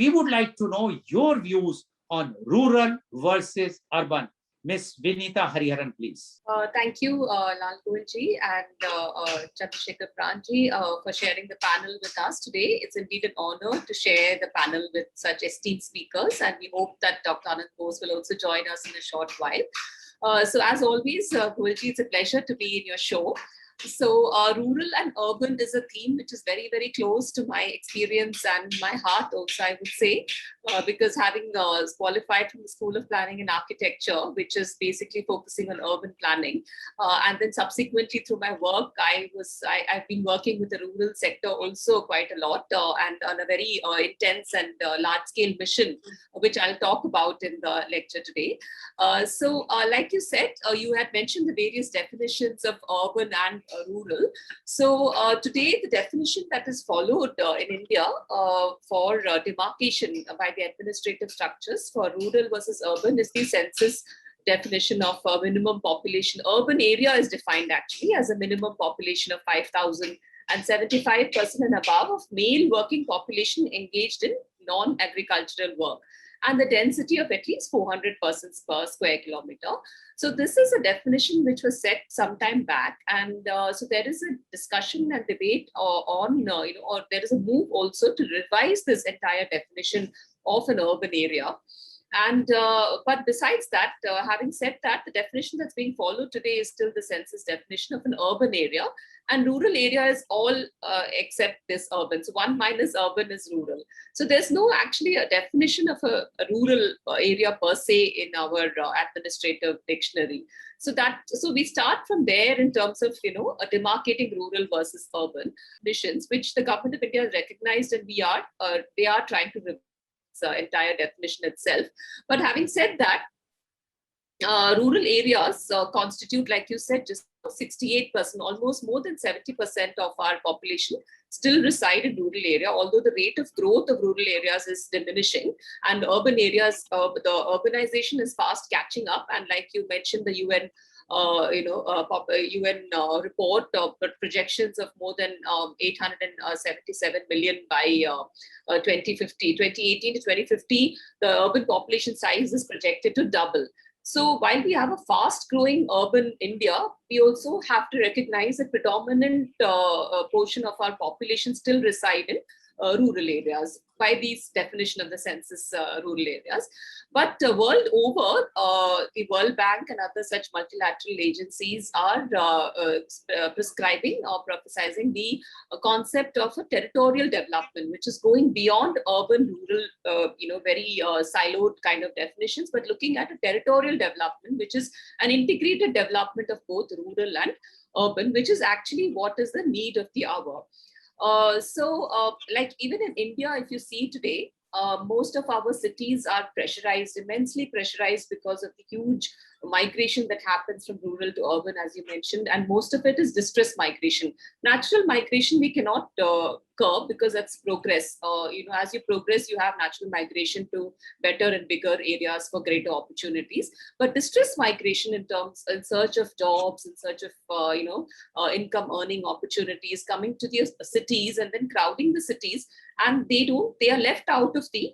We would like to know your views on rural versus urban. Ms. Vinita Hariharan, please. Thank you, Lal Goelji and Chandrasekhar Pranji for sharing the panel with us today. It's indeed an honor to share the panel with such esteemed speakers, and we hope that Dr. Anand Bose will also join us in a short while. So as always, Goelji, it's a pleasure to be in your show. So rural and urban is a theme which is very, very close to my experience and my heart also, I would say, because having qualified from the School of Planning and Architecture, which is basically focusing on urban planning. And then subsequently through my work, I've been working with the rural sector also quite a lot and on a very intense and large scale mission, which I'll talk about in the lecture today. So like you said, you had mentioned the various definitions of urban and rural. So today, the definition that is followed in India for demarcation by the administrative structures for rural versus urban is the census definition of minimum population. Urban area is defined actually as a minimum population of 5,000 and 75% and above of male working population engaged in non-agricultural work, and the density of at least 400 persons per square kilometer. So this is a definition which was set some time back. And so there is a discussion and debate on, or there is a move also to revise this entire definition of an urban area. And but besides that, having said that, the definition that's being followed today is still the census definition of an urban area, and rural area is all except this urban. So 1 minus urban is rural. So there's no actually a definition of a rural area per se in our administrative dictionary. So we start from there in terms of demarcating rural versus urban missions, which the government of India has recognized, and they are trying to entire definition itself. But having said that, rural areas constitute, like you said, just 68%, almost more than 70% of our population still reside in rural area, although the rate of growth of rural areas is diminishing, and urban areas, the urbanization is fast catching up. And like you mentioned, the UN UN report projections of more than 877 million by 2050. 2018 to 2050, the urban population size is projected to double. So while we have a fast growing urban India, we also have to recognize a predominant portion of our population still reside in rural areas by these definition of the census rural areas. But world over, the World Bank and other such multilateral agencies are prescribing or prophesizing the concept of a territorial development, which is going beyond urban, rural, very siloed kind of definitions, but looking at a territorial development, which is an integrated development of both rural and urban, which is actually what is the need of the hour. Like even in India, if you see today, most of our cities are pressurized, immensely pressurized because of the huge migration that happens from rural to urban, as you mentioned, and most of it is distress migration. Natural migration we cannot curb because that's progress. As you progress, you have natural migration to better and bigger areas for greater opportunities. But distress migration in search of jobs, in search of income earning opportunities, coming to the cities and then crowding the cities, and they are left out of the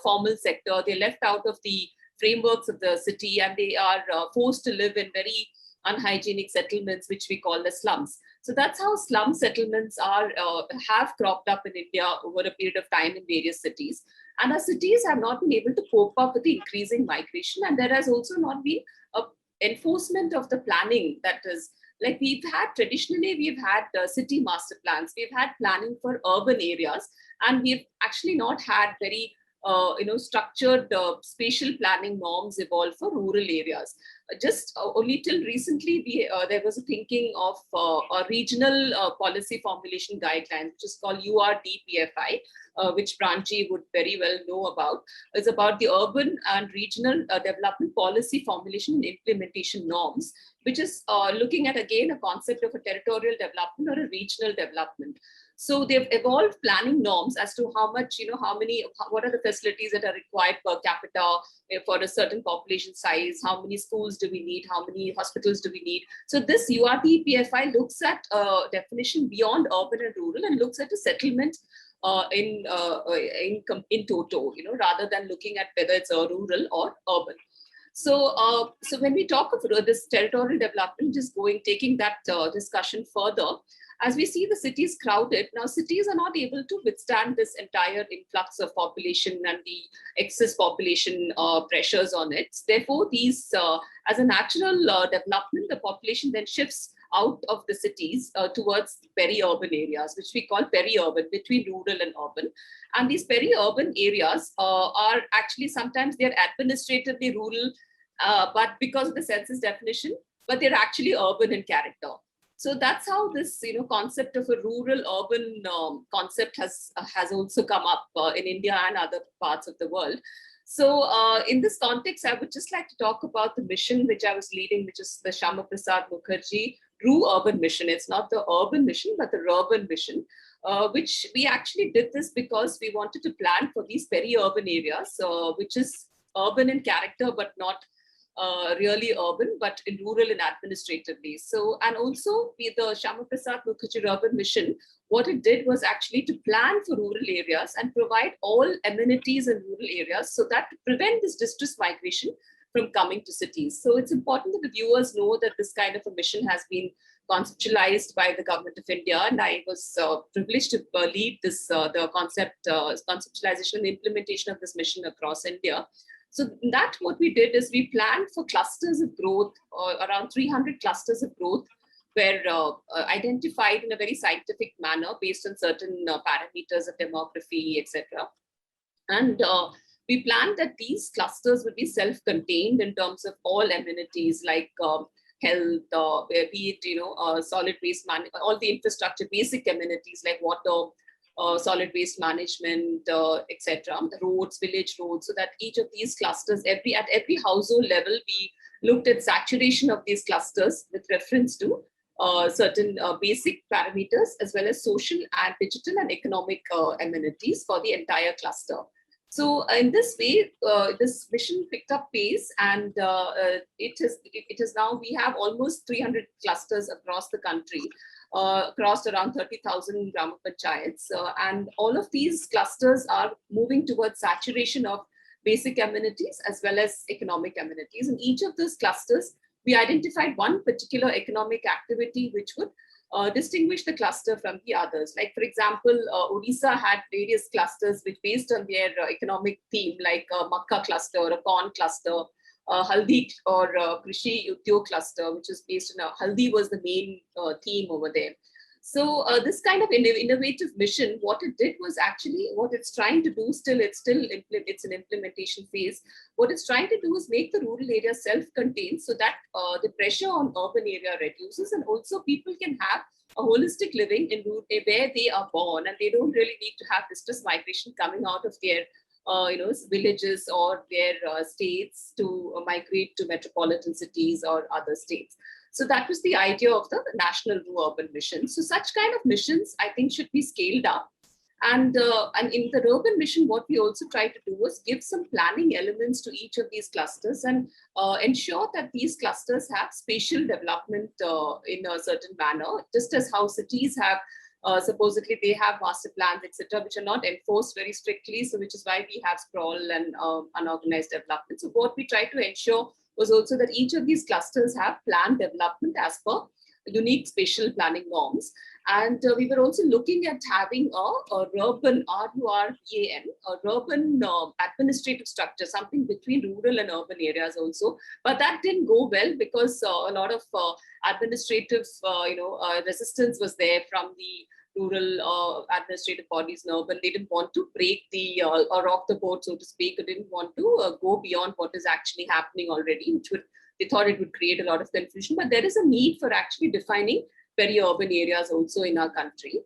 formal sector, they're left out of the frameworks of the city, and they are forced to live in very unhygienic settlements, which we call the slums. So that's how slum settlements have cropped up in India over a period of time in various cities. And our cities have not been able to cope up with the increasing migration, and there has also not been enforcement of the planning that is. Like we've had city master plans, we've had planning for urban areas, and we've actually not had very structured spatial planning norms evolved for rural areas. Just only till recently, there was a thinking of a regional policy formulation guideline, which is called URDPFI, which Pranji would very well know about. It's about the urban and regional development policy formulation and implementation norms, which is looking at, again, a concept of a territorial development or a regional development. So they've evolved planning norms as to how much, what are the facilities that are required per capita for a certain population size, how many schools do we need, how many hospitals do we need. So this URDPFI looks at definition beyond urban and rural and looks at a settlement in toto, rather than looking at whether it's rural or urban. So when we talk of this territorial development, just taking that discussion further, as we see the cities crowded, now cities are not able to withstand this entire influx of population and the excess population pressures on it. Therefore, these, as a natural development, the population then shifts out of the cities towards peri-urban areas, which we call peri-urban, between rural and urban. And these peri-urban areas are actually sometimes they're administratively rural, but because of the census definition, but they're actually urban in character. So that's how this concept of a rural-urban concept has also come up in India and other parts of the world. So in this context, I would just like to talk about the mission which I was leading, which is the Shyama Prasad Mukherjee Ru-Urban Mission. It's not the urban mission, but the urban mission, which we actually did this because we wanted to plan for these peri-urban areas, which is urban in character, but not really urban, but in rural and administratively. So, and also the Shyama Prasad Mukherjee Urban Mission, what it did was actually to plan for rural areas and provide all amenities in rural areas so that to prevent this distress migration from coming to cities. So it's important that the viewers know that this kind of a mission has been conceptualized by the government of India, and I was privileged to lead this the conceptualization and implementation of this mission across India. So that what we did is we planned for clusters of growth, around 300 clusters of growth were identified in a very scientific manner based on certain parameters of demography, etc. And we planned that these clusters would be self-contained in terms of all amenities like health, be it solid waste management, all the infrastructure, basic amenities like water, solid waste management, etc. Roads, village roads, so that each of these clusters, at every household level, we looked at saturation of these clusters with reference to certain basic parameters, as well as social and digital and economic amenities for the entire cluster. So in this way, this mission picked up pace, and it is now, we have almost 300 clusters across the country, across around 30,000 Gram Panchayats. And all of these clusters are moving towards saturation of basic amenities as well as economic amenities. In each of those clusters, we identified one particular economic activity which would distinguish the cluster from the others. Like, for example, Odisha had various clusters which based on their economic theme, like a Makka cluster or a corn cluster, Haldi or Krishi Udyog cluster, which is based on Haldi was the main theme over there. So this kind of innovative mission, what it did was actually what it's trying to do. It's an implementation phase. What it's trying to do is make the rural area self-contained so that the pressure on urban area reduces, and also people can have a holistic living in where they are born, and they don't really need to have distress migration coming out of their villages or their states to migrate to metropolitan cities or other states. So that was the idea of the National Urban Mission. So such kind of missions, I think, should be scaled up. And in the urban mission, what we also try to do was give some planning elements to each of these clusters and ensure that these clusters have spatial development in a certain manner, just as how cities have supposedly they have master plans, etc., which are not enforced very strictly. So which is why we have sprawl and unorganized development. So what we try to ensure was also that each of these clusters have planned development as per unique spatial planning norms. And we were also looking at having a urban, RURBAN, a urban administrative structure, something between rural and urban areas also. But that didn't go well because a lot of administrative, resistance was there from the rural administrative bodies in urban. They didn't want to break the or rock the boat, so to speak. They didn't want to go beyond what is actually happening already, which they thought it would create a lot of confusion. But there is a need for actually defining peri-urban areas also in our country.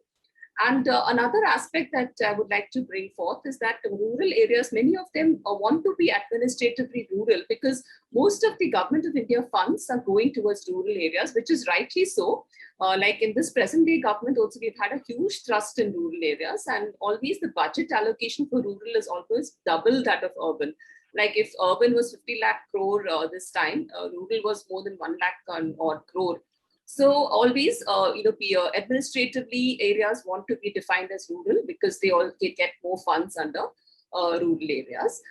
And another aspect that I would like to bring forth is that rural areas, many of them want to be administratively rural because most of the Government of India funds are going towards rural areas, which is rightly so. Like in this present day government also, we've had a huge thrust in rural areas, and always the budget allocation for rural is always double that of urban. Like if urban was 50 lakh crore this time, rural was more than 1 lakh odd crore. So always, administratively, areas want to be defined as rural because they get more funds under rural areas.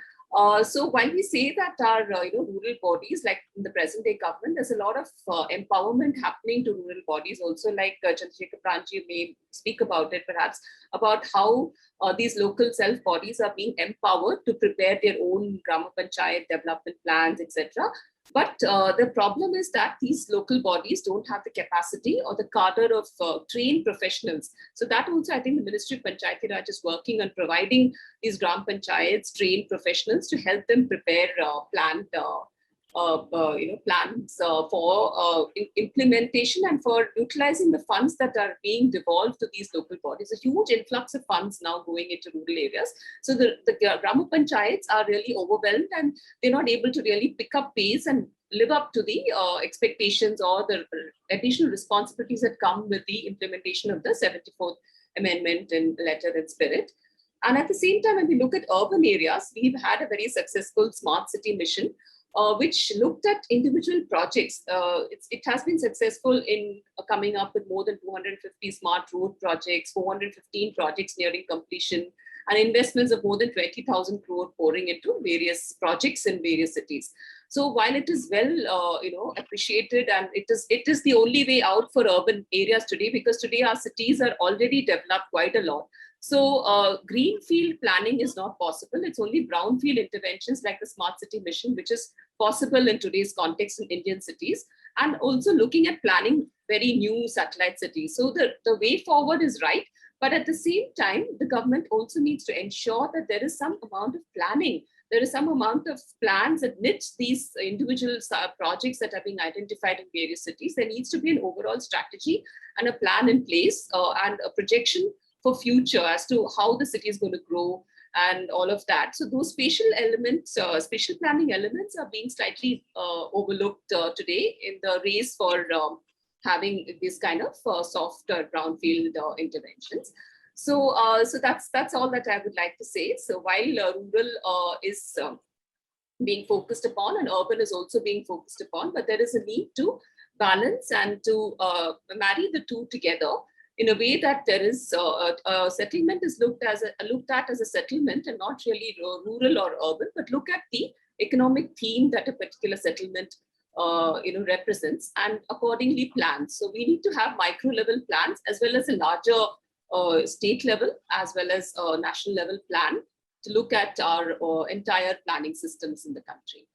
So while we say that our rural bodies, like in the present day government, there's a lot of empowerment happening to rural bodies also, like Chandrasekhar Pranji may speak about it perhaps, about how these local self bodies are being empowered to prepare their own Grama Panchayat development plans, etc. But the problem is that these local bodies don't have the capacity or the cadre of trained professionals. So that also, I think the Ministry of Panchayati Raj is working on providing these Gram Panchayats trained professionals to help them prepare plans for implementation and for utilizing the funds that are being devolved to these local bodies. A huge influx of funds now going into rural areas. So the Grama Panchayats are really overwhelmed and they're not able to really pick up pace and live up to the expectations or the additional responsibilities that come with the implementation of the 74th Amendment in letter and spirit. And at the same time, when we look at urban areas, we've had a very successful smart city mission, which looked at individual projects. It has been successful in coming up with more than 250 smart road projects, 415 projects nearing completion, and investments of more than 20,000 crore pouring into various projects in various cities. So while it is well, appreciated, and it is the only way out for urban areas today, because today our cities are already developed quite a lot. So greenfield planning is not possible. It's only brownfield interventions like the Smart City Mission, which is possible in today's context in Indian cities, and also looking at planning very new satellite cities. So the way forward is right. But at the same time, the government also needs to ensure that there is some amount of planning. There is some amount of plans that knit these individual projects that are being identified in various cities. There needs to be an overall strategy and a plan in place and a projection for future as to how the city is going to grow and all of that. So those spatial elements, spatial planning elements are being slightly overlooked today in the race for having this kind of soft brownfield interventions. So that's all that I would like to say. So while rural is being focused upon and urban is also being focused upon, but there is a need to balance and to marry the two together in a way that there is a settlement is looked at as a settlement and not really rural or urban, but look at the economic theme that a particular settlement represents and accordingly plans. So we need to have micro level plans as well as a larger state level as well as a national level plan to look at our entire planning systems in the country.